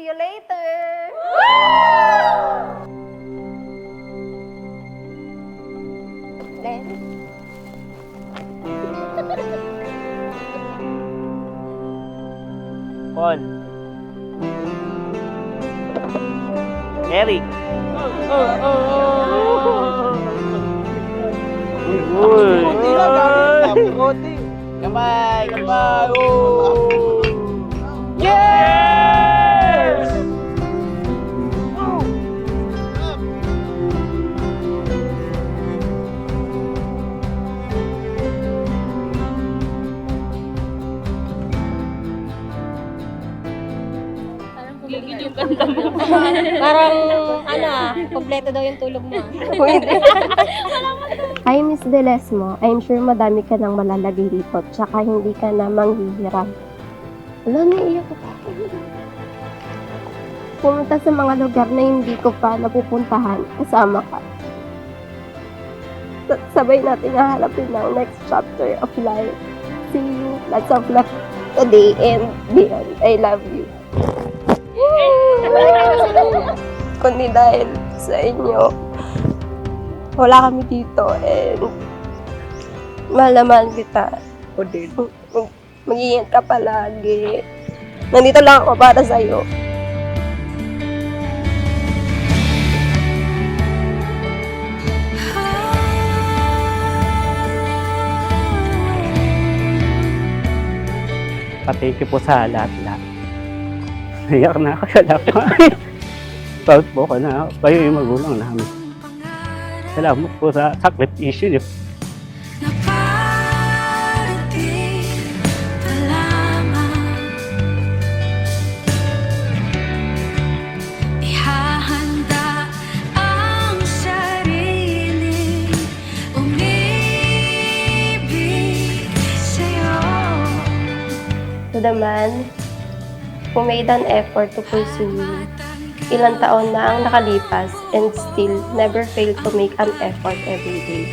See you later! Then, Paul. Eric. Roti. Kamay, kamay. Oh. Yes! Parang, kompleto daw yung tulog mo. Hi, Miss Delesmo. I'm sure madami ka nang malalagay dito, tsaka hindi ka na manghihiram. Wala, naiiyak ako. Pumunta sa mga lugar na hindi ko pa napupuntahan, kasama ka. Sabay natin haharapin ang next chapter of life. See you. Lots of love today and beyond. I love you. Kundi dahil sa inyo, wala kami dito and mahal na mahal kita. O din. Mag-iingat ka palagi. Nandito lang ako para sa'yo. Thank you po sa lahat-lahat. Naiyak na ako sa lahat. Proud po ko na kayo yung magulang namin. Salamat po sa sakripisyo niyo. To the man who made an effort to pursue you. Ilang taon na ang nakalipas and still never failed to make an effort every day.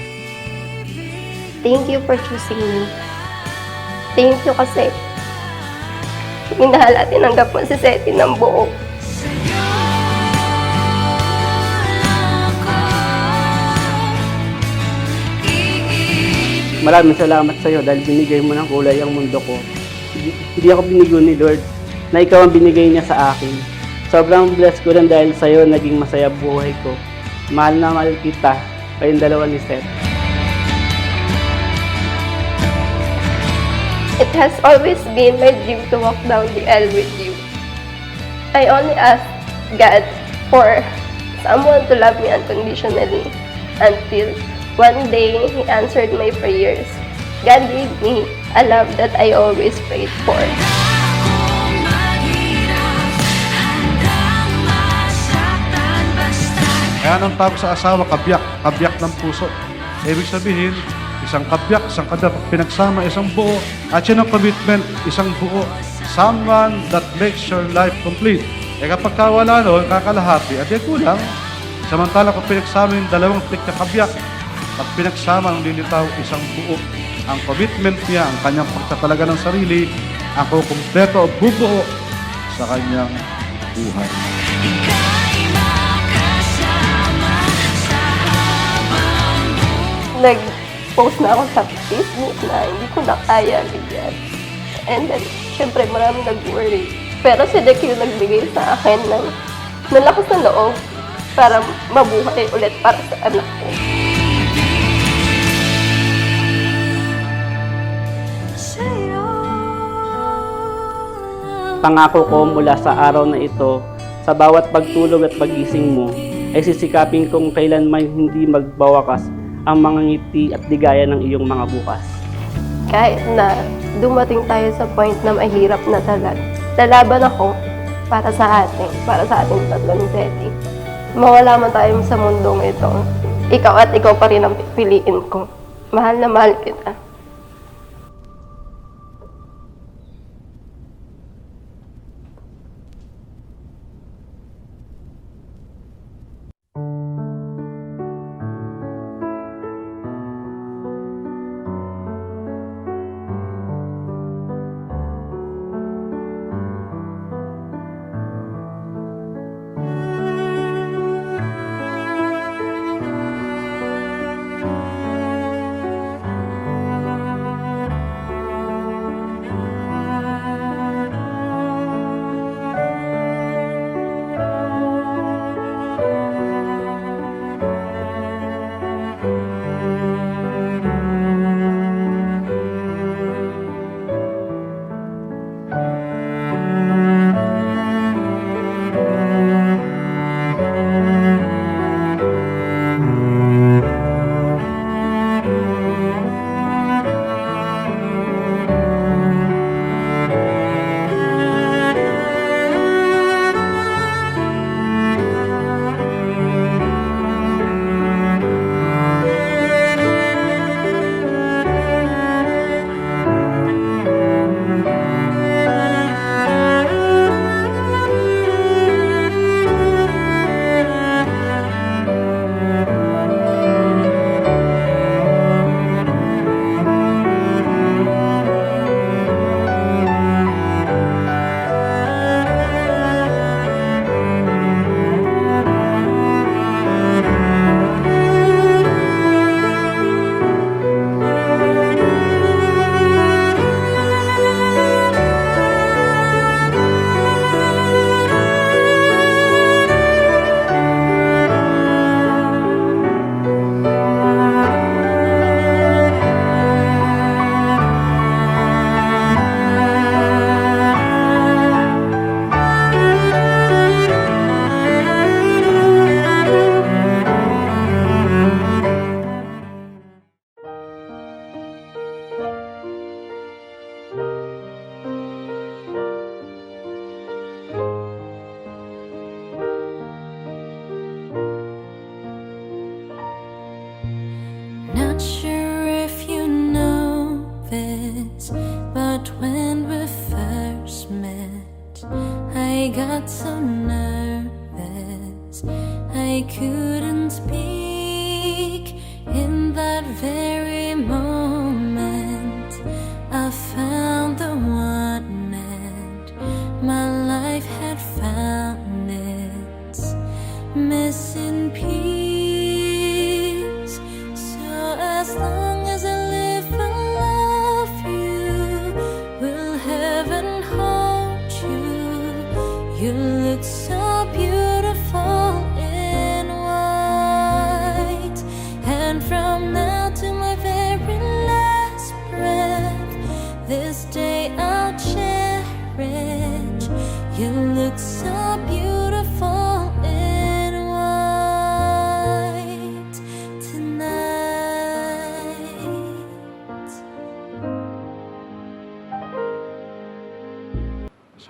Thank you for choosing me. Thank you kasi minahal at tinanggap mo si Seti ng buo. Maraming salamat sa iyo dahil binigay mo ng kulay ang mundo ko. Hindi ako binigo ni Lord na ikaw ang binigay niya sa akin. Sobrang blessed ko rin dahil sa iyo naging masaya buhay ko. Mahal na mahal kita, kayong dalawa ni Seth. It has always been my dream to walk down the aisle with you. I only ask God for someone to love me unconditionally until one day He answered my prayers. God gave me a love that I always prayed for. Kaya ang tawag sa asawa, kabyak, kabyak ng puso. Ibig sabihin, isang kabyak, isang kadap, pinagsama, isang buo, at yun ang commitment, isang buo. Someone that makes your life complete. E kapag wala nun, kakalahati, at yan kulang. Samantala kung pinagsama yung dalawang tik na kabyak, at pinagsama ng lilitaw, isang buo. Ang commitment niya, ang kanyang pagtatalaga ng sarili, ang kukumpleto o bubuo sa kanyang buhay. Nag-post na ako sa Facebook na hindi ko na kaya bigyan. And then, syempre maraming nag-worry. Pero si Dek yung nagbigay sa akin ng lakas ng loob para mabuhay ulit para sa anak ko. Pangako ko mula sa araw na ito, sa bawat pagtulog at pagising mo, ay sisikapin kong kailanman hindi magbawakas ang mga ngiti at ligaya ng iyong mga bukas. Kahit na dumating tayo sa point na mahirap na lalaban ako para sa ating tatlong Teddy. Mawala man tayo sa mundong ito, ikaw at ikaw pa rin ang pipiliin ko. Mahal na mahal kita.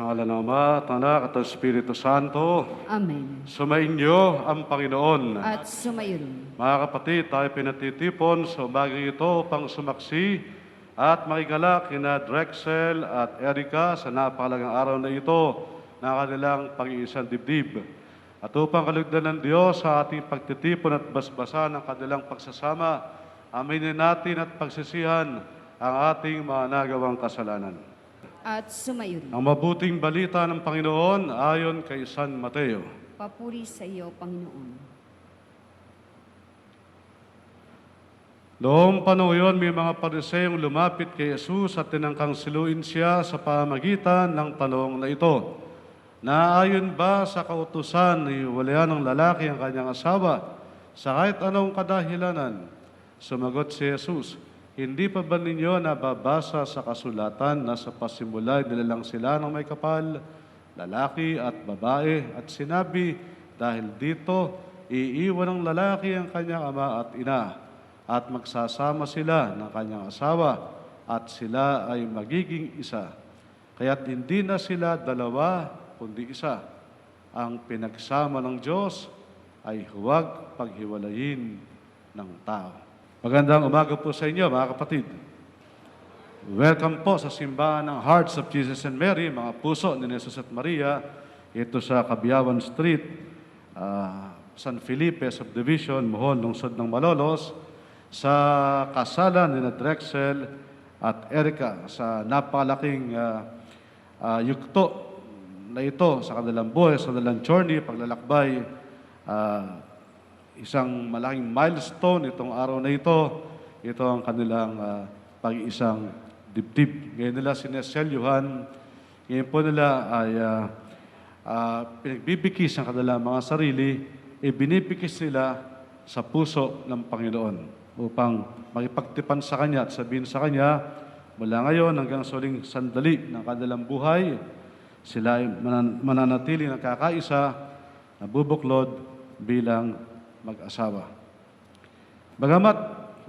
Sa ngala ng Ama, at Anak, at ng Espiritu Santo, Amen. sumainyo ang Panginoon. At sumayo rin. Mga kapatid, tayo pinatitipon sa umagang ito upang sumaksi at makikala kina Drexel at Erica sa napakalagang araw na ito na kanilang pag-iisang dibdib. At upang kalugdan ng Diyos sa ating pagtitipon at basbasan ng kanilang pagsasama, aminin natin at pagsisihan ang ating mga nagawang kasalanan. At sumayo rin. Ang mabuting balita ng Panginoon ayon kay San Mateo. Papuri sa iyo, Panginoon. Noong panahon yun, may mga pariseyong lumapit kay Jesus at tinangkang siluin siya sa pamagitan ng tanong na ito. Naayon ba sa kautusan ni walayan ng lalaki ang kanyang asawa sa kahit anong kadahilanan? Sumagot si Jesus, hindi pa ba ninyo nababasa sa kasulatan na sa pasimula nilalang sila ng may kapal, lalaki at babae, at sinabi, dahil dito, iiwan ng lalaki ang kanyang ama at ina, at magsasama sila ng kanyang asawa, at sila ay magiging isa. Kaya't hindi na sila dalawa, kundi isa. Ang pinagsama ng Diyos ay huwag paghiwalayin ng tao. Magandang umaga po sa inyo, mga kapatid. Welcome po sa simbahan ng Hearts of Jesus and Mary, mga puso ni Jesus at Maria, ito sa Cabiawan Street, San Felipe Subdivision, Mohon, lungsod ng Malolos, sa kasalan ni Drexel at Erica sa napakalaking yugto na ito sa kanilang buhay, sa kanilang journey, paglalakbay, isang malaking milestone itong araw na ito. Ito ang kanilang pag-iisang dibdib. Ngayon nila sinaselyuhan. Ngayon po nila ay pinagbibigis ang kanilang mga sarili, ibinibigis nila sa puso ng Panginoon upang makipagtipan sa Kanya at sabihin sa Kanya, mula ngayon hanggang sa huling sandali ng kanilang buhay, sila ay mananatili ng kakaisa, nabubuklod bilang mag-asawa. Bagamat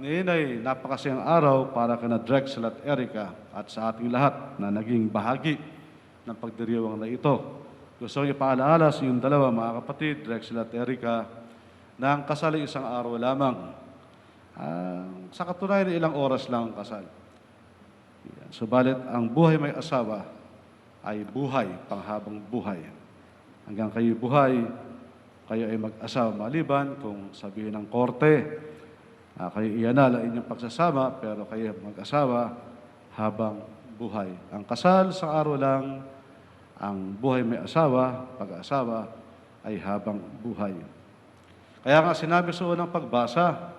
ngayon ay napakasayang araw para kina Drexel at Erica at sa ating lahat na naging bahagi ng pagdiriwang na ito. Gusto kong ipaalaala sa inyong dalawa, mga kapatid, Drexel at Erica, na ang kasal ay isang araw lamang. Sa katunayan, ilang oras lang ang kasal. Subalit, ang buhay may asawa ay buhay, panghabang buhay. Hanggang kayo buhay, kayo ay mag-asawa maliban kung sabihin ng korte, kayo iyanala inyong pagsasama, pero kayo mag-asawa habang buhay. Ang kasal sa araw lang, ang buhay may asawa, pag-asawa, ay habang buhay. Kaya nga sinabi sa unang pagbasa,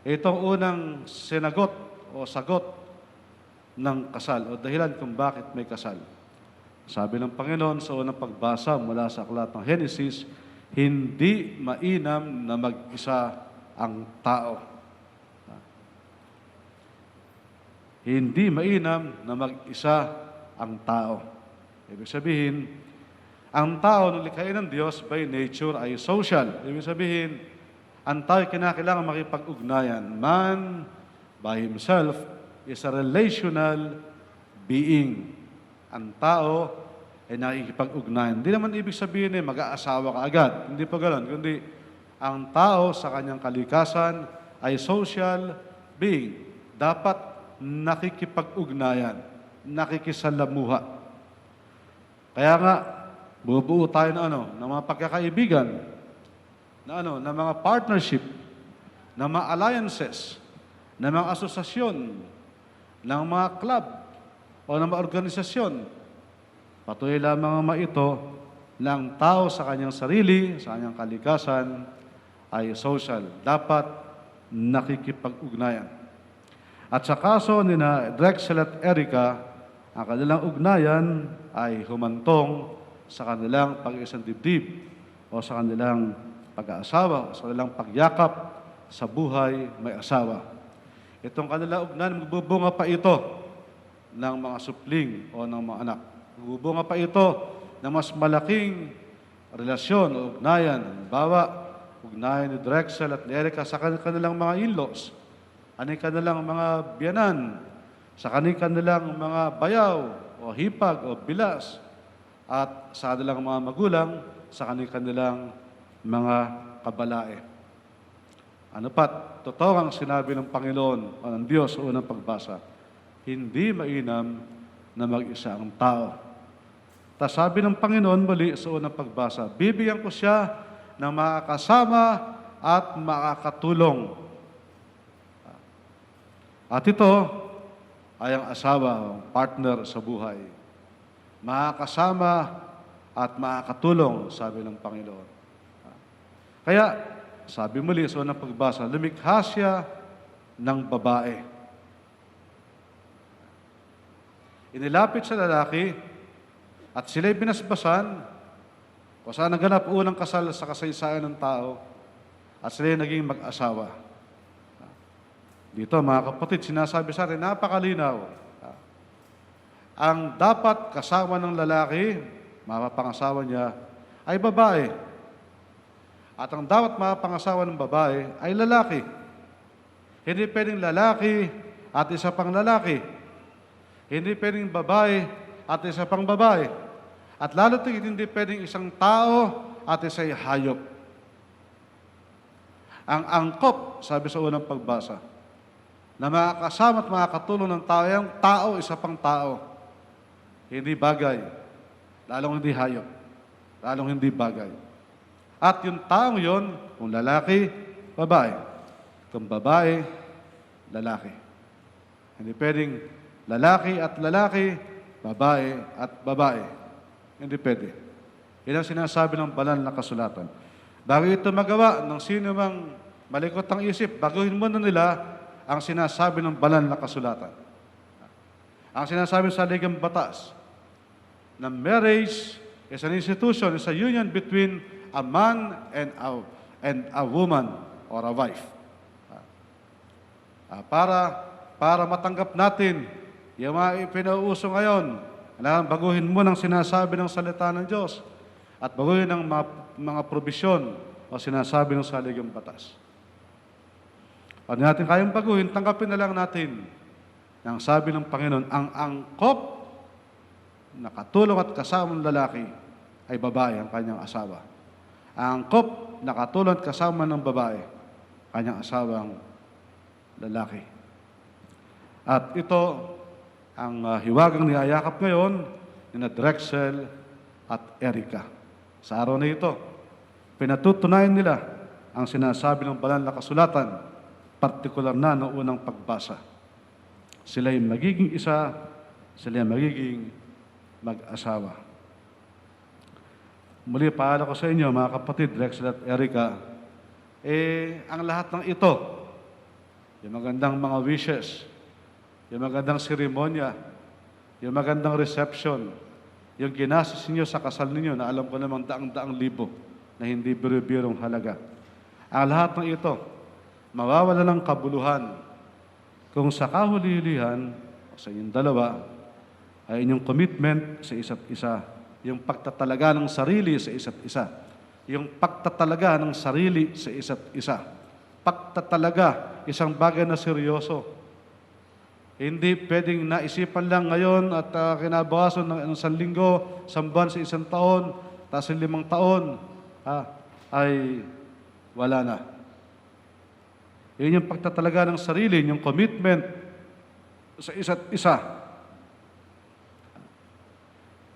itong unang sinagot o sagot ng kasal o dahilan kung bakit may kasal. Sabi ng Panginoon sa unang pagbasa mula sa aklat ng Genesis, hindi mainam na mag-isa ang tao. Hindi mainam na mag-isa ang tao. Ibig sabihin, ang tao nung likhain ng Diyos by nature ay social. Ibig sabihin, ang tao ay kinakailangan makipag-ugnayan. Man, by himself, is a relational being. Ang tao ay nakikipag-ugnayan. Hindi naman ibig sabihin mag-aasawa ka agad. Hindi pa ganoon. Kundi ang tao sa kanyang kalikasan ay social being. Dapat nakikipag-ugnayan, nakikisalamuha. Kaya nga, bubuo tayo ng mga pagkakaibigan, ng mga partnership, ng mga alliances, ng mga asosasyon, ng mga club, o ng mga organisasyon. Patuloy lamang ang ito na ang tao sa kanyang sarili, sa kanyang kalikasan, ay social. Dapat nakikipag-ugnayan. At sa kaso ni Drexel at Erica, ang kanilang ugnayan ay humantong sa kanilang pag-iisang dibdib o sa kanilang pag-aasawa, sa kanilang pagyakap sa buhay may asawa. Itong kanilang ugnayan, magbubunga pa ito ng mga supling o ng mga anak. Magbubunga pa ito ng mas malaking relasyon o ugnayan. Halimbawa, ugnayan ni Drexel at ni Erica sa kanilang mga in-laws, kanilang mga biyanan, sa kanilang mga bayaw o hipag o bilas, at sa kanilang mga magulang, sa kanilang mga kabalae. Ano pat, totoo ang sinabi ng Panginoon o ng Diyos sa unang pagbasa, hindi mainam na mag-isa ang tao. Tas sabi ng Panginoon muli sa unang pagbasa, bibigyan ko siya ng makakasama at makakatulong. At ito ay ang asawa, ang partner sa buhay. Makakasama at makakatulong, sabi ng Panginoon. Kaya, sabi muli sa unang pagbasa, lumikha siya ng babae. Inilapit sa lalaki at sila'y binasbasan kung saan naganap unang kasal sa kasaysayan ng tao at sila'y naging mag-asawa. Dito mga kapatid, sinasabi sa atin, napakalinaw. Ang dapat kasama ng lalaki, mapapangasawa niya, ay babae. At ang dapat mapapangasawa ng babae ay lalaki. Hindi pwedeng lalaki at isa pang lalaki. Hindi pwedeng babae at isa pang babae. At lalo tigit hindi pwedeng isang tao at isa'y hayop. Ang angkop, sabi sa unang pagbasa, na makakasama at makakatulong ng tao, yung tao, isa pang tao. Hindi bagay, lalong hindi hayop, lalong hindi bagay. At yung taong yon, kung lalaki, babae. Kung babae, lalaki. Hindi pwedeng lalaki at lalaki, babae at babae. Hindi pwede. Yan ang sinasabi ng banal na kasulatan. Bago ito magawa ng sino mang malikot ang isip, baguhin muna nila ang sinasabi ng banal na kasulatan. Ang sinasabi sa ligang batas na marriage is an institution, is a union between a man and a woman or a wife. Para matanggap natin yung mga ipinauuso ngayon, kailangan baguhin mo ng sinasabi ng salita ng Diyos at baguhin ang mga probisyon o sinasabi ng saligang batas. Pag natin kayang baguhin, tanggapin na lang natin ang sabi ng Panginoon, ang angkop na katulong at kasamang lalaki ay babae ang kanyang asawa. Ang angkop na katulong at kasama ng babae, kanyang asawang lalaki. At ito ang hiwagang niyayakap ngayon ni Drexel at Erica. Sa araw na ito, pinatutunayan nila ang sinasabi ng banal na kasulatan, partikular na noong unang pagbasa. Sila'y magiging isa, sila'y magiging mag-asawa. Muli, paala ko sa inyo, mga kapatid, Drexel at Erica, ang lahat ng ito, yung magandang mga wishes, yung magandang seremonya, yung magandang reception, yung ginastos ninyo sa kasal ninyo na alam ko namang daang-daang libo na hindi biro-birong halaga. Ang lahat ng ito, mawawala ng kabuluhan kung sa kahuli-hulihan sa inyong dalawa ay inyong commitment sa isa't isa, yung pagtatalaga ng sarili sa isa't isa, yung pagtatalaga ng sarili sa isa't isa, pagtatalaga, isang bagay na seryoso. Hindi pwedeng naisipan lang ngayon at kinabukasan ng isang linggo, isang buwan sa isang taon, tapos 5 taon, ay wala na. Yun yung pagtatalaga ng sarili, yung commitment sa isa't isa.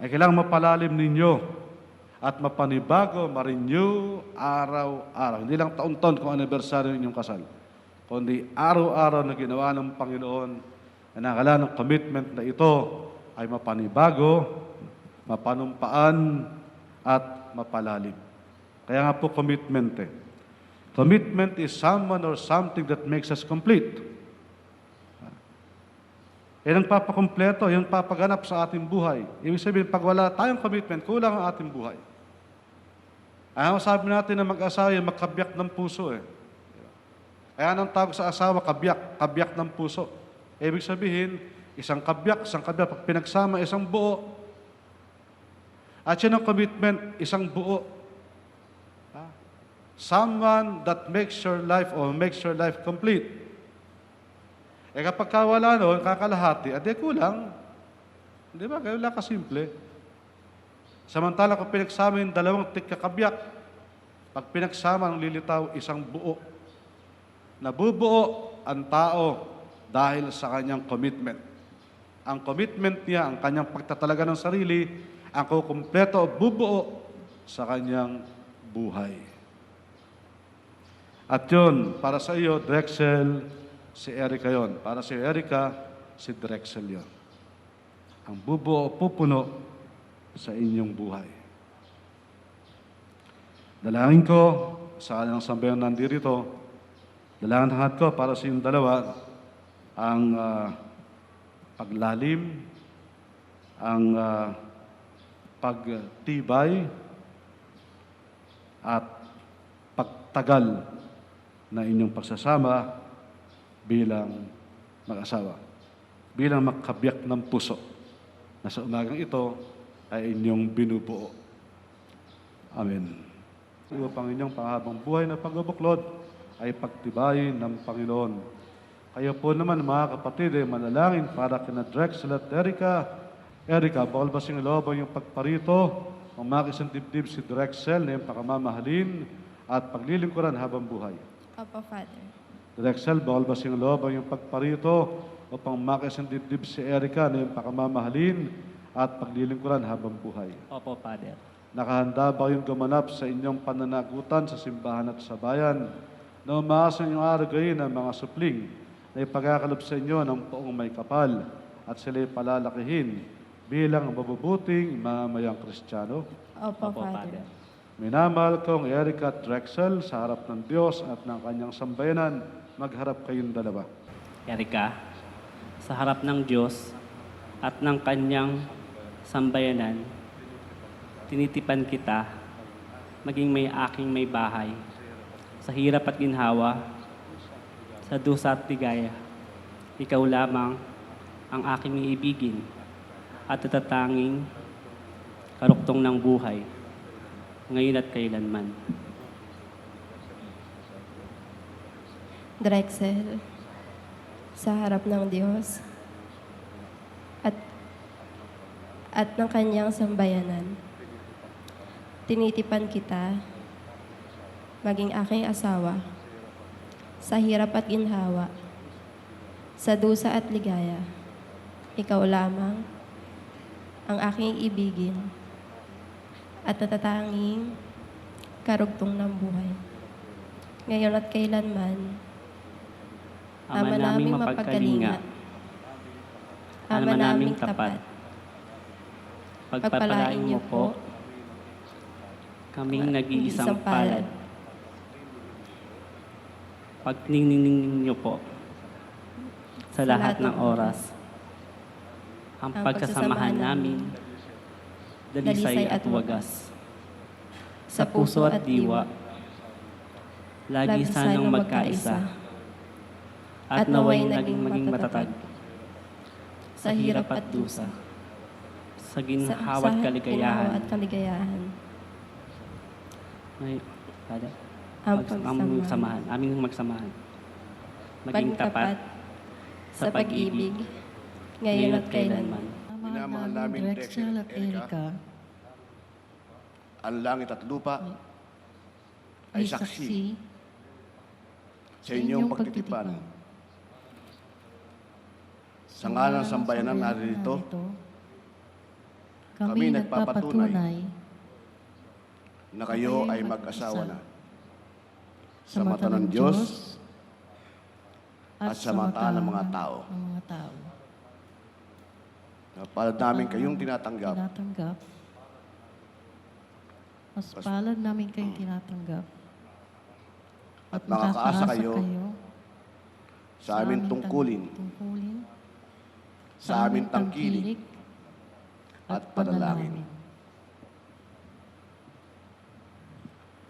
Ay kailangang mapalalim ninyo at mapanibago, ma-renew araw-araw. Hindi lang taon-taon kung anniversary ninyong kasal, kundi araw-araw na ginawa ng Panginoon na nakala ng commitment na ito ay mapanibago, mapanumpaan, at mapalalim. Kaya nga po commitment Commitment is someone or something that makes us complete. Yan ang papakompleto, yan papaganap sa ating buhay. Ibig sabihin, pag wala tayong commitment, kulang ang ating buhay. Ayaw sabi natin na mag-asawa, magkabiyak ng puso Kaya anong tawag sa asawa, kabiyak ng puso. Ibig sabihin, isang kabiyak, pag pinagsama, isang buo. At yan ang commitment, isang buo. Someone that makes your life or makes your life complete. Kapag wala noon, kakalahati, kulang. Di ba? Kaya wala kasimple. Samantala kung pinagsama yung dalawang tigkakabyak, pag pinagsama ng lilitaw isang buo, nabubuo ang tao dahil sa kanyang commitment. Ang commitment niya, ang kanyang pagtatalaga ng sarili, ang kukumpleto o bubuo sa kanyang buhay. At yun, para sa iyo, Drexel, si Erica yon. Para sa iyo, Erica, si Drexel yon. Ang bubuo o pupuno sa inyong buhay. Dalangin ko sa kanilang sambayan nandirito, dalangin hangat ko para sa inyong dalawa ang paglalim, ang pagtibay, at pagtagal na inyong pagsasama bilang mag-asawa, bilang magkabiyak ng puso na sa umagang ito ay inyong binubuo. Amen. Upang inyong panghabang buhay na pagbubuklod ay pagtibayin ng Panginoon. Kayo po naman mga kapatid ay manalangin para kina Drexel at Erica. Erica, bawal ba sing loob ang iyong pagparito, umakis ang dibdib si Drexel na iyong pakamamahalin at paglilingkuran habang buhay? Opo, Father. Drexel, bawal ba sing loob ang iyong pagparito upang umakis ang dibdib si Erica na iyong pakamamahalin at paglilingkuran habang buhay? Opo, Father. Nakahanda ba kayong gumanap sa inyong pananagutan sa simbahan at sa bayan na umaasa inyong aragayin ang mga supling na ipagkakalob sa inyo ng poong may kapal at sila'y palalakihin bilang mabubuting mamamayang Kristiyano? Opo, Father. Minamahal kong Erica at Drexel sa harap ng Diyos at ng kanyang sambayanan, magharap kayong dalawa. Erica, sa harap ng Diyos at ng kanyang sambayanan, tinitipan kita maging may bahay sa hirap at ginhawa, sa dusa at ligaya. Ikaw lamang ang aking iibigin at natatanging karuktong ng buhay, ngayon at kailanman. Drexel, sa harap ng Diyos at ng kanyang sambayanan, tinitipan kita maging aking asawa sa hirap at ginhawa, sa dusa at ligaya. Ikaw lamang ang aking ibigin at natatanging karugtong ng buhay, ngayon at kailanman. Ama naming mapagkalinga, Ama naming tapat, Pagpapalain mo po kaming nag-iisang palad. Pagniningning niyo po sa lahat ng oras ang pagkasamahan namin, dalisay at wagas. Sa puso at diwa, lagi sanang magkaisa at naway maging matatag sa hirap at dusa, sa ginhawa at kaligayahan. May, aming magsamahan, maging tapat sa pag-ibig, ngayon at kailanman. Minamahal namin Drexel at Erica, ang langit at lupa ay saksi sa inyong pagtitipan. Sa ngalan ng sambayanan narito, kami nagpapatunay na kayo ay mag-asawa na sa mata ng Diyos at sa mata ng mga tao. Palad namin kayong tinatanggap Mas palad namin kayong tinatanggap. at makakaasa kayo sa aming tungkulin, sa aming tangkilik at panalangin.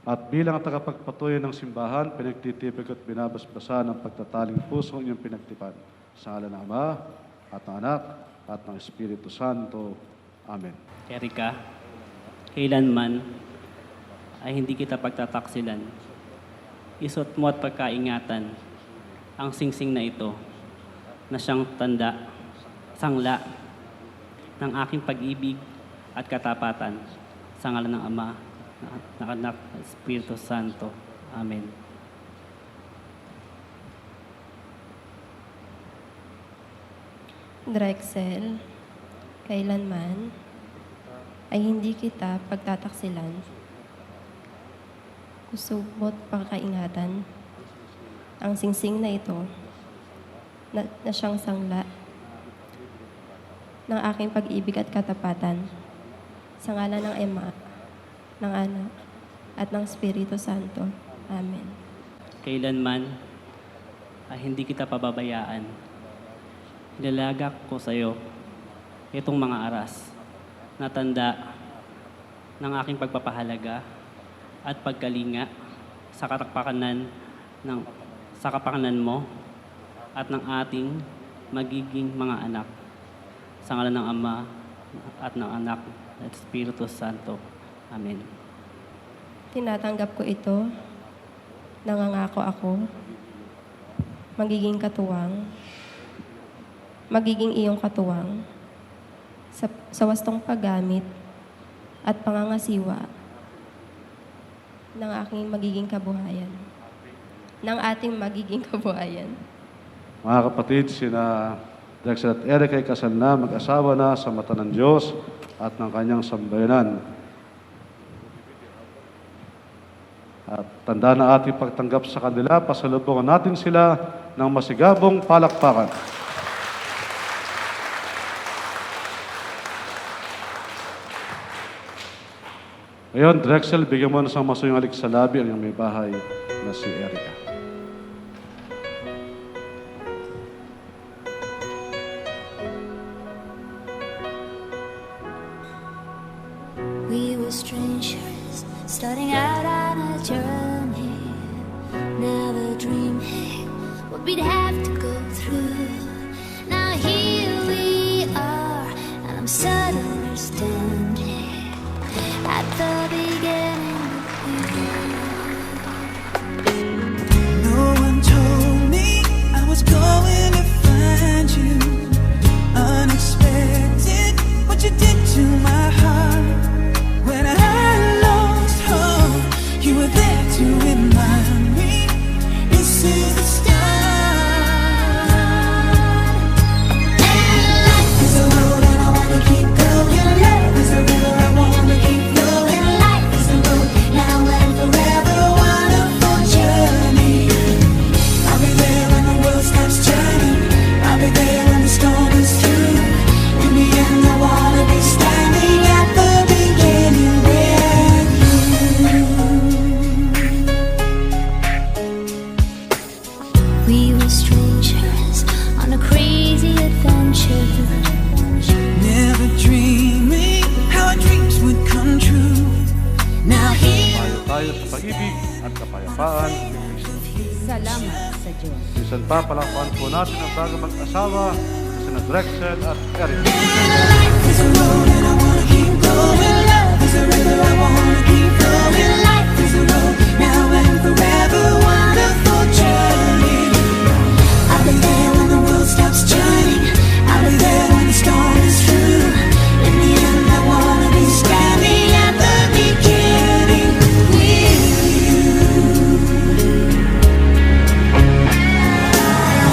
At bilang tagapagpatuloy ng simbahan, pinagtitipig at binabasbasan ang pagtataling puso inyong pinagtipan. Sa ngalan ng Ama, at ng Anak, at ng Espiritu Santo. Amen. Erica, kailanman ay hindi kita pagtataksilan. Isot mo at pagkaingatan ang singsing na ito na siyang sangla ng aking pag-ibig at katapatan Sa ngalan ng Ama, ng Anak, at Espiritu Santo. Amen. Drexel, kailanman ay hindi kita pagtataksilan. Gusto mo't pakaingatan ang singsing na ito na siyang sangla ng aking pag-ibig at katapatan sa ngalan ng Ama, ng Anak, at ng Espiritu Santo. Amen. Kailanman ay hindi kita pababayaan. Inilagak ko sa iyo itong mga aras na tanda ng aking pagpapahalaga at pagkalinga sa kapakanan mo at ng ating magiging mga anak. Sa ngalan ng Ama at ng Anak at Espiritu Santo. Amen. Tinatanggap ko ito. Nangangako ako. Magiging iyong katuwang sa wastong paggamit at pangangasiwa ng aking magiging kabuhayan. Ng ating magiging kabuhayan. Mga kapatid, sina Drexel at Eric ay kasal na, mag-asawa na sa mata ng Diyos at ng kanyang sambayanan. At tanda na ating pagtanggap sa kanila, pasalubungan natin sila ng masigabong palakpakan. Ngayon, Drexel, bigyan mo na sa masuyong alik sa labi ang iyong may bahay na si Erica. We were strangers, starting out on a journey, never dreaming what we'd have to go through. Now here we are, and I'm suddenly standing at the beginning with you. No one told me I was going to find you. Unexpected, what you did to my heart. When I lost hope, you were there to remind me this is the start. And life is a road and I wanna keep going. Love is a river I wanna keep flowing. Life is a road now and forever, wonderful journey. I'll be there when the world stops turning. I'll be there when the storm is through. In the end, I wanna be standing at the beginning with you. We were strangers on a crazy adventure. Never dreaming how our dreams would come true. Now here Tayo sa pag-ibig at kapayapaan ni Kristo. Salamat sa Diyos. Minsan pa, palakpakan po natin ang bago mag-asawa na sina Drexel at Eric. life is a road and I wanna keep going. Love is a river I wanna keep flowing. Life is a road now and forever, wonderful journey. I'll be there when the world stops turning. I'll be there when the storm is through. In the end, I wanna be standing at the beginning with you.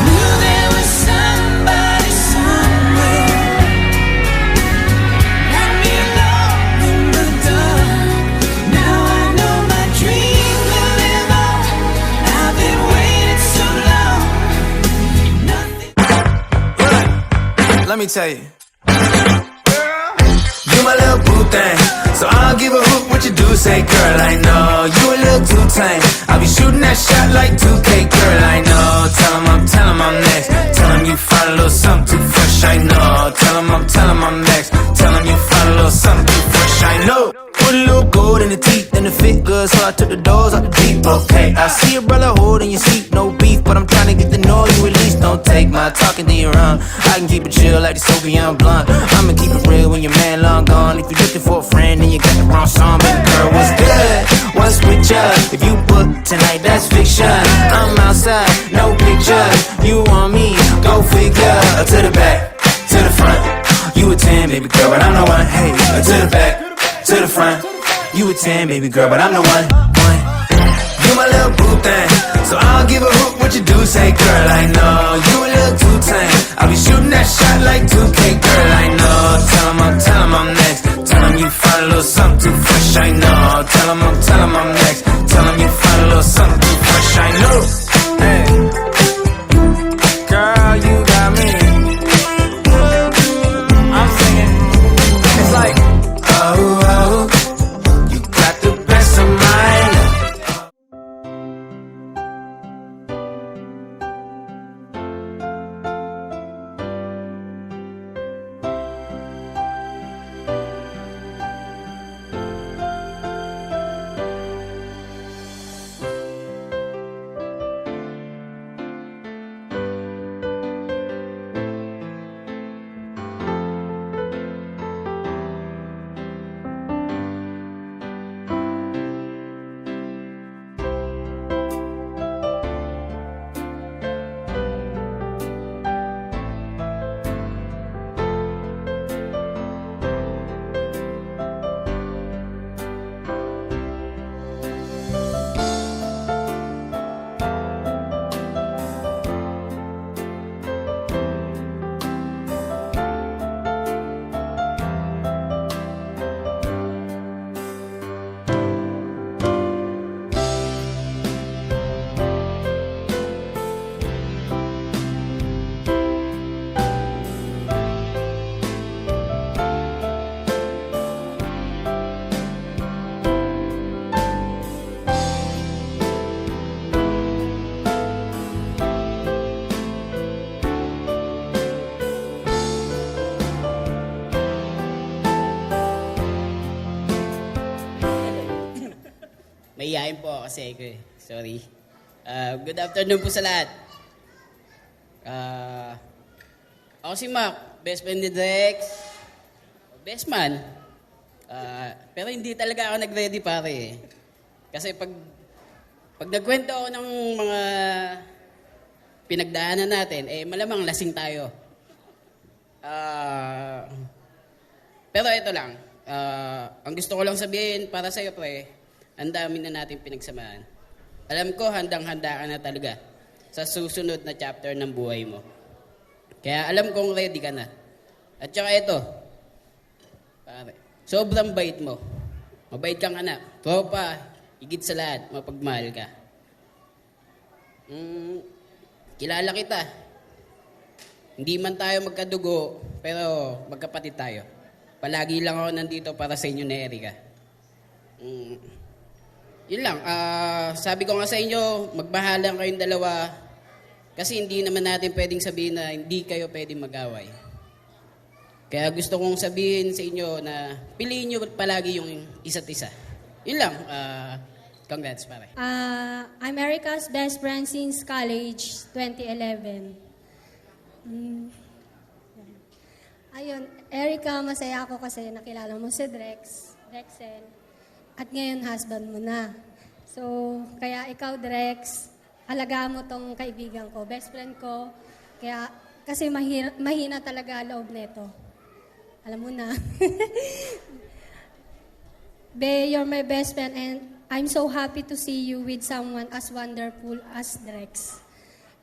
Knew there was somebody somewhere. Let me alone in the dark. Now I know my dream will live on. I've been waiting so long. Nothing. Let me tell you. You my little boo thing, so I don't give a hoot what you do say, girl. I know you a little too tame. I'll be shooting that shot like 2K, girl. I know. Tell 'em I'm next. Tell 'em you find a little something too fresh. I know. Tell 'em I'm next. Tell 'em you find a little something too fresh. I know. Put a little gold in the teeth and it fit good, so I took the doors out the deep. Okay, I see a brother holding your seat, no beef, but I'm trying to get to know you at least. Don't take my talking to your own. I can keep it chill like the Soviet blunt. I'ma keep it real when your man long gone. If you're looking for a friend, then you got the wrong song. Baby girl, what's good? What's with ya? If you book tonight, that's fiction. I'm outside, no pictures. You want me? Go figure. To the back, to the front. You a 10, baby girl, but I'm the one. Hey, to the back, to the front. You a 10, baby girl, but I'm the one. You my little boo thing, so I don't give a hoot what you do say, girl. I know you a little too tame. I'll be shooting that shot like 2K, girl. I know. Tell 'em I'm next. Tell 'em you find a little something too fresh. I know. Tell 'em I'm next. Tell 'em you find a little something too fresh. I know. Hey, girl, you got me. I'm singing. It's like, oh, oh, you got the best of mine. Mahihayin po kasi ako eh. Sorry. Good afternoon po sa lahat. Ako si Mac, best friend ni Drex. Best man. Pero hindi talaga ako nag-ready pare eh. Kasi pag nagkwento ako ng mga pinagdaanan natin, eh malamang lasing tayo. Pero ito lang. Ang gusto ko lang sabihin para sa'yo pre, ang dami na natin pinagsamahan. Alam ko, handang-handa ka na talaga sa susunod na chapter ng buhay mo. Kaya alam kong ready ka na. At saka ito, pare, sobrang bait mo. Mabait kang anak. Tropa, higit sa lahat, mapagmahal ka. Kilala kita. Hindi man tayo magkadugo, pero magkapatid tayo. Palagi lang ako nandito para sa inyo ni Erica. Yun lang, sabi ko nga sa inyo, magbahalang kayong dalawa kasi hindi naman natin pwedeng sabihin na hindi kayo pwedeng mag-away. Kaya gusto kong sabihin sa inyo na piliin nyo palagi yung isa't isa. Yun lang, congrats pare. I'm Erica's best friend since college, 2011. Ayun, Erica, masaya ako kasi nakilala mo si Drexel. At ngayon, husband mo na. So, kaya ikaw, Drex, alagaan mo tong kaibigan ko, best friend ko. Kaya, kasi mahina talaga loob nito. Alam mo na. Be, you're my best friend and I'm so happy to see you with someone as wonderful as Drex.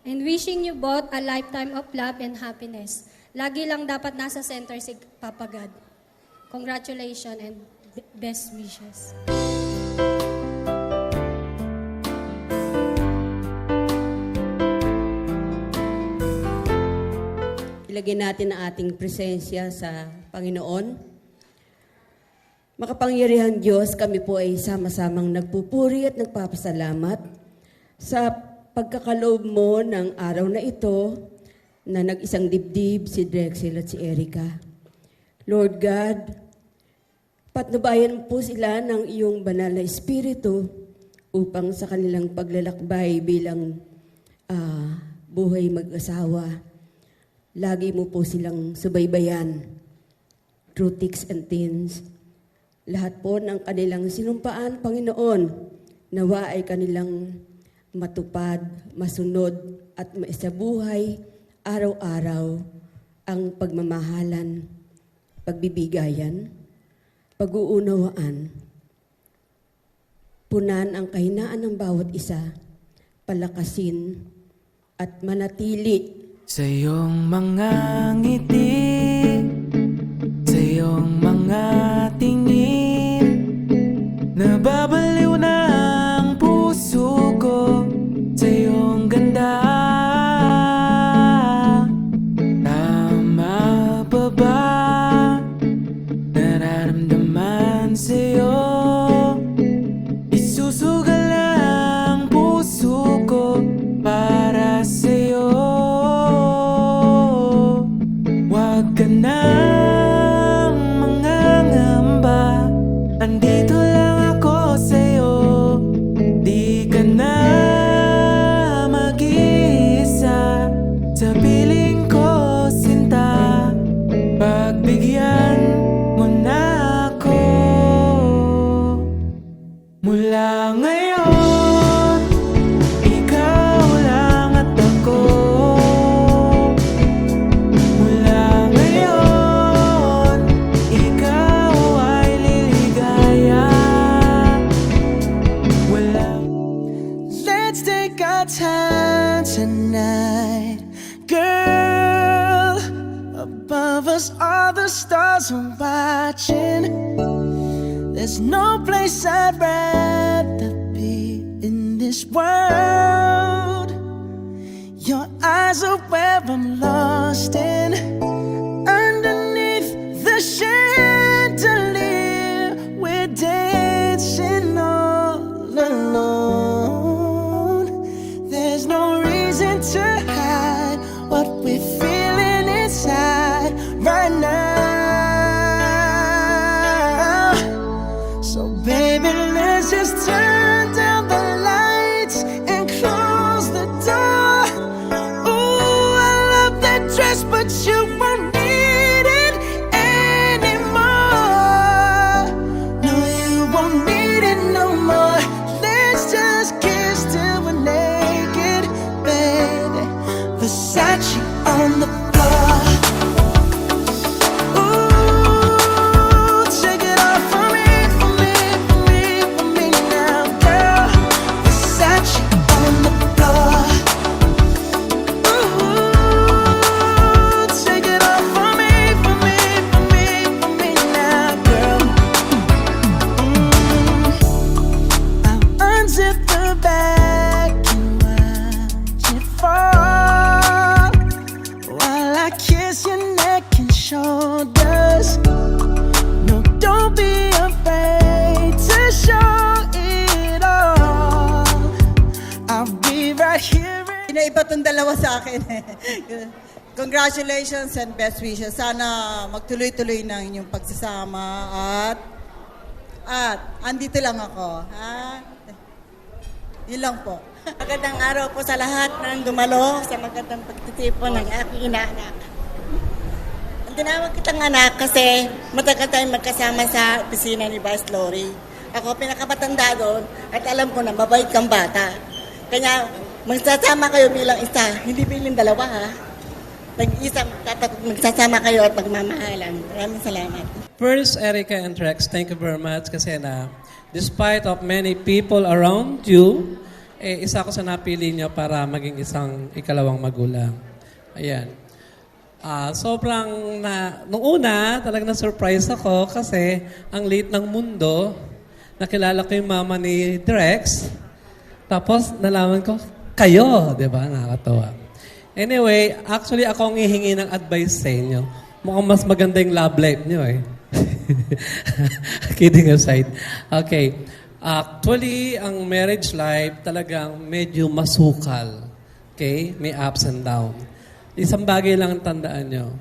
And wishing you both a lifetime of love and happiness. Lagi lang dapat nasa center si Papa God. Congratulations and best wishes. Ilagay natin ang ating presensya sa Panginoon. Makapangyarihang Diyos, kami po ay sama-samang nagpupuri at nagpapasalamat sa pagkakaloob mo ng araw na ito na nag-isang dibdib si Drexel at si Erica. Lord God, patnubayan po sila ng iyong banal na espiritu upang sa kanilang paglalakbay bilang buhay mag-asawa. Lagi mo po silang subaybayan through thicks and thins. Lahat po ng kanilang sinumpaan, Panginoon, nawa ay kanilang matupad, masunod at maisabuhay araw-araw ang pagmamahalan, pagbibigayan, pag-uunawaan, punan ang kahinaan ng bawat isa, palakasin at manatili Sa iyong mga ngiti, sa iyong mga tingin, nababaliw na ang puso ko sa iyong ganda. Tama pa ba nararamdaman sa'yo? Isusugal ang puso ko para sa'yo. Huwag ka nang mangangamba, andito lang ako sa'yo. Di ka na mag-iisa sa piling ko, sinta. Pagbigyan mo na ako. Mula ngayon, ikaw lang at ako. Mula ngayon, ikaw ay liligaya. Let's take our time tonight, girl. Above us, all the stars are watching. There's no place I'd rather be in this world. Your eyes are where I'm lost in. Underneath the chandelier, we're dancing all alone. There's no reason to hide what we're feeling inside right now. So baby, let's just turn down the lights and close the door. Ooh, I love that dress, but you won't need it anymore. No, you won't need it no more. Let's just kiss till we're naked, baby. Versace on the floor. Ooh, take it off for me, for me, for me, for me now, girl. Versace on the floor. Ooh, take it off for me, for me, for me, for me now, girl. I'll unzip the bag and watch it fall while I kiss your neck and shoulders. No, don't be afraid to show it all. I'll be right here. Pinaiba tong dalawa sa akin. Congratulations and best wishes. Sana magtuloy-tuloy na inyong pagsasama at andito lang ako. Ha? Yun lang po. Magandang araw po sa lahat ng dumalo sa magandang pagtitipon ng aking inaanak. Ang tinawag kitang anak kasi matagal tayong magkasama sa opisina ni Vice Lori. Ako pinakamatanda doon at alam ko na mabait kang bata. Kaya magsasama kayo bilang isa, hindi bilang dalawa ha. Nag-isa, magsasama kayo at magmamahalan. Maraming salamat. First, Erica and Rex, thank you very much kasi na despite of many people around you, isa ako sa napili niyo para maging isang ikalawang magulang. Ayan. Sobrang nung una, talagang na-surprise ako kasi ang liit ng mundo, nakilala ko yung mama ni Drex, tapos nalaman ko, kayo, di ba? Nakakatawa. Anyway, actually ako ang hihingi ng advice sa inyo. Mukhang mas maganda yung love life niyo eh. Kidding aside. Okay. Actually, ang marriage life talagang medyo masukal. Okay? May ups and downs. Isang bagay lang ang tandaan nyo.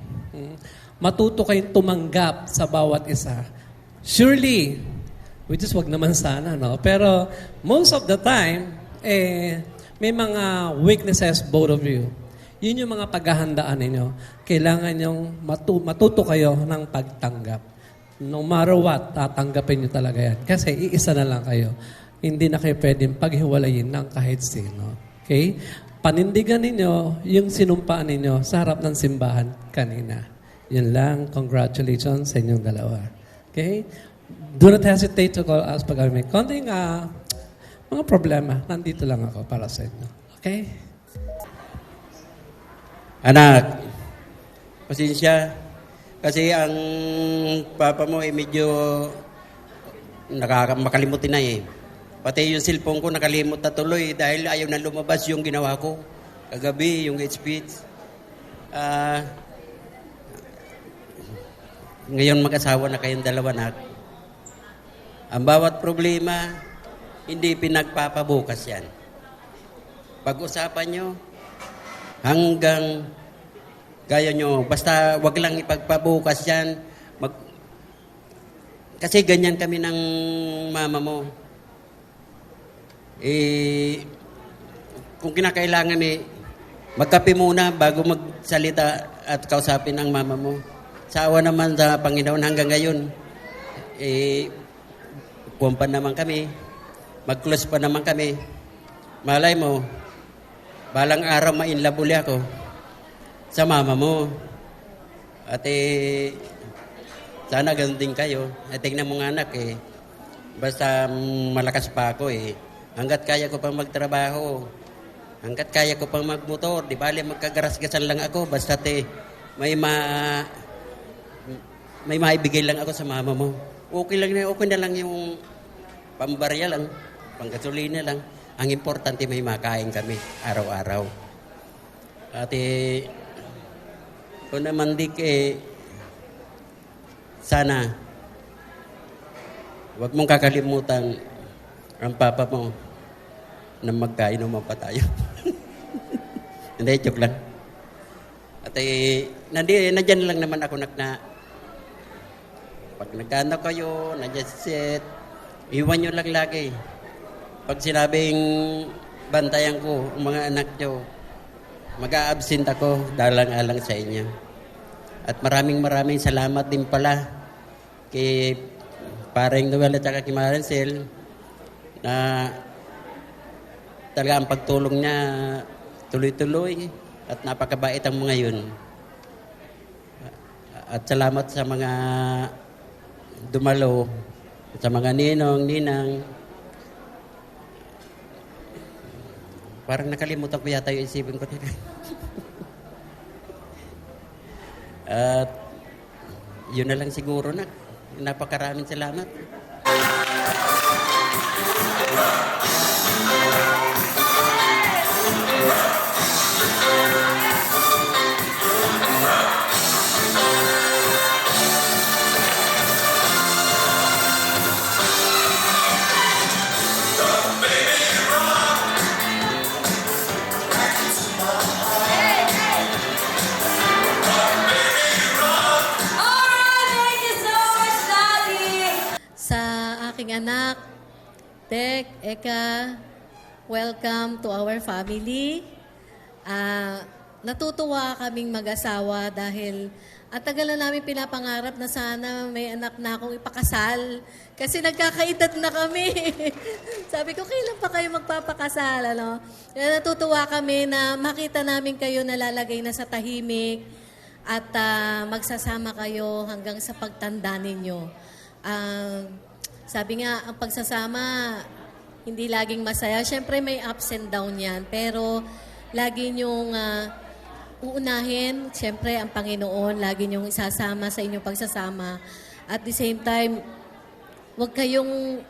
Matuto kayong tumanggap sa bawat isa. Surely, which is wag naman sana, no? Pero most of the time, may mga weaknesses both of you. Yun yung mga paghahandaan ninyo. Kailangan yung matuto kayo ng pagtanggap. No matter what, tatanggapin nyo talaga yan. Kasi iisa na lang kayo. Hindi na kayo pwedeng paghiwalayin ng kahit sino. Okay? Panindigan ninyo yung sinumpaan ninyo sa harap ng simbahan kanina. Yun lang. Congratulations sa inyong dalawa. Okay? Do not hesitate to call us pag may konting mga problema, nandito lang ako para sa inyo. Okay? Anak, pasensya. Kasi ang papa mo ay medyo makalimutin na eh. Pati yung cellphone ko nakalimot na tuloy dahil ayaw na lumabas yung ginawa ko. Kagabi, yung hate speech. Ngayon mag-asawa na kayong dalawa, anak. Ang bawat problema, hindi pinagpapabukas yan. Pag-usapan nyo, hanggang gaya nyo, basta wag lang ipagpabukas yan. Kasi ganyan kami ng mama mo. Kung kinakailangan magkape muna bago magsalita at kausapin ang mama mo. Sa awa naman sa Panginoon hanggang ngayon, kumpan naman kami, mag-close pa naman kami. Malay mo, balang araw ma-inlove uli ako sa mama mo. At sana ganun din kayo. Tingnan mo nga anak basta malakas pa ako hanggat kaya ko pang magtrabaho, hanggat kaya ko pang magmotor, di bali magkagarasgasan lang ako, basta may maibigay lang ako sa mama mo. Okay na lang yung pambarya lang, panggasolina lang. Ang importante may makain kami araw-araw. At kung naman sana wag mong kakalimutan ang papa mo na magkainuman pa tayo. Hindi, joke lang. At nandyan lang naman ako na pag nagkaanak kayo, nandiyan si Seth, iwan nyo lang lagi. Pag sinabing bantayan ko ang mga anak nyo, mag-a-absent ako dalang-alang sa inyo. At maraming salamat din pala kay Paring Noel at saka kay Marincel na talaga ang pagtulong niya tuloy-tuloy at napakabait ang mga yun. At salamat sa mga dumalo, sa mga ninang. Parang nakalimutan ko yata yung isipin ko. At yun na lang siguro na. Napakaraming salamat. Sa aking anak, Tek, Eka, welcome to our family. Natutuwa kaming mag-asawa dahil ang tagal na namin pinapangarap na sana may anak na akong ipakasal. Kasi nagkakaedad na kami. Sabi ko, kailan pa kayo magpapakasal? Ano? Kaya natutuwa kami na makita namin kayo nalalagay na sa tahimik at magsasama kayo hanggang sa pagtanda ninyo. Sabi nga, ang pagsasama, hindi laging masaya. Siyempre may ups and down yan. Pero lagi niyong uunahin, siyempre ang Panginoon, lagi niyong isasama sa inyong pagsasama. At the same time, huwag kayong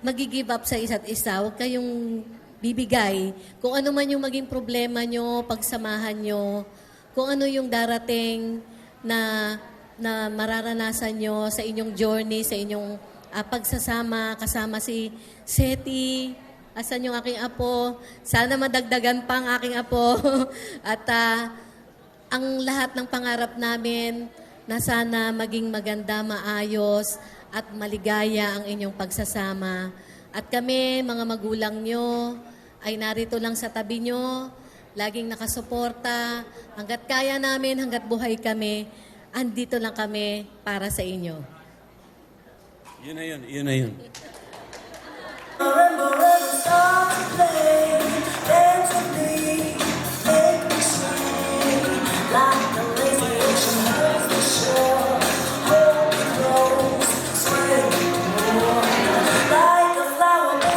mag-give up sa isa't isa. Huwag kayong bibigay. Kung ano man yung maging problema nyo, pagsamahan nyo, kung ano yung darating na mararanasan nyo sa inyong journey, sa inyong pagsasama, kasama si Seti. Asan yung aking apo? Sana madagdagan pa ang aking apo. At ang lahat ng pangarap namin na sana maging maganda, maayos, at maligaya ang inyong pagsasama. At kami, mga magulang nyo, ay narito lang sa tabi nyo, laging nakasuporta. Hanggat kaya namin, hanggat buhay kami, andito lang kami para sa inyo. Yun na yun. Remember when the stars play, dance with me, make me sing, like the lazy ocean hugs the shore, hold me close, sway me more, like a flower.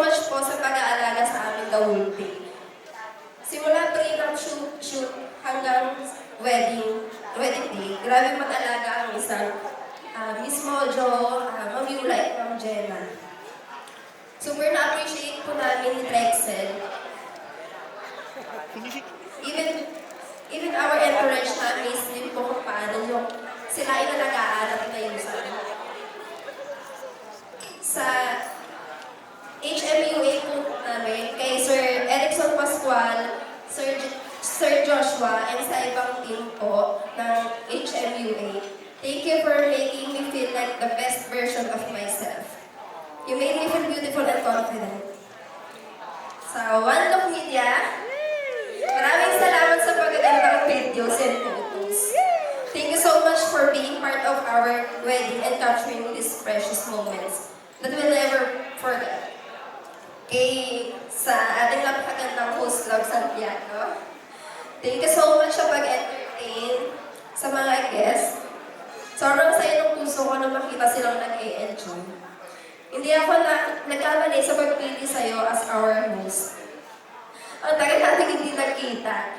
so much po sa pag-aalaga sa amin the whole day. Simula prenup shoot hanggang wedding day, grabe mag-alaga ang isang Miss Mojo, Ma'am Yula at Ma'am Jenna. Super na-appreciate po namin ni Drexel. Even our entourage na-amaze din po kung paano yung sila inalagaan at inayusan. Sa HMUA po namin, kay Sir Erickson Pascual, Sir Joshua, and sa ibang team po ng HMUA, thank you for making me feel like the best version of myself. You made me feel beautiful and confident. Sa One Look Media, maraming salamat sa pagagandang videos and photos. Thank you so much for being part of our wedding and capturing these precious moments that we'll never forget. Sa ating napakagandang host, Love Santiago, thank you so much sa pag-entertain sa mga guests. Sobrang saya ng puso ko na makita silang nag-e-enjoy. Hindi ako nagkamali sa pagpili sa'yo as our host. Ang tagal natin hindi nagkita.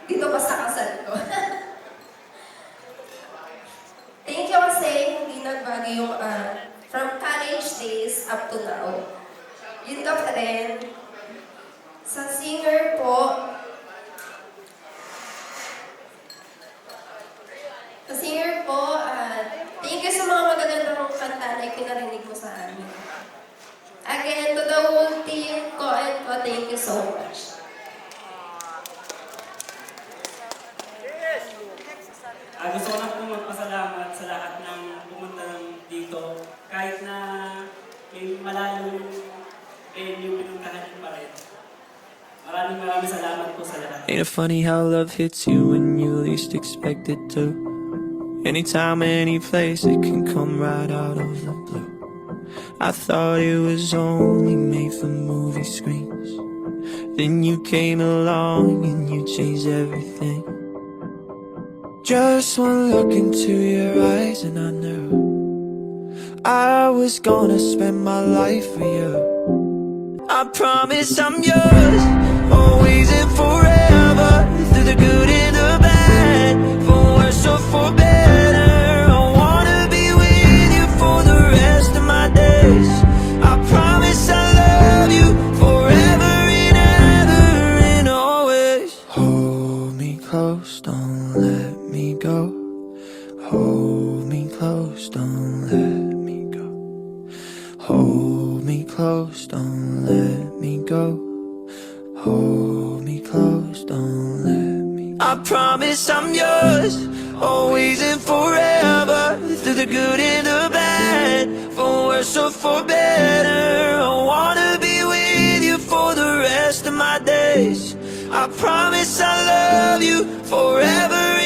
Dito pa sa kasal ko. Thank you kasi hindi nagbago yung from college days up to now. Yun ka pa rin. Sa singer po, thank you sa mga magagandang kanta na ipinarinig mo sa amin. Again, to the whole team ko and ko, thank you so much. Gusto ko na po magpasalamat sa lahat ng pumunta dito. Kahit na may malayo yung pinuntahan niyo pa rin. Maraming salamat po sa lahat. Ain't it funny how love hits you when you least expect it to? Anytime, any place, it can come right out of the blue. I thought it was only made for movie screens. Then you came along and you changed everything. Just one look into your eyes and I knew I was gonna spend my life with you. I promise I'm yours, always and forever, through the good and the bad, for worse or for better. I wanna be with you for the rest of my days. I promise I love you forever and ever and always. Hold me close, don't let me go. Hold me close, don't let me go. Hold me close, don't let me go. Hold me close, don't let me go. I promise I'm yours, always and forever, through the good and the bad, for worse or for better. I wanna be with you for the rest of my days. I promise I love you forever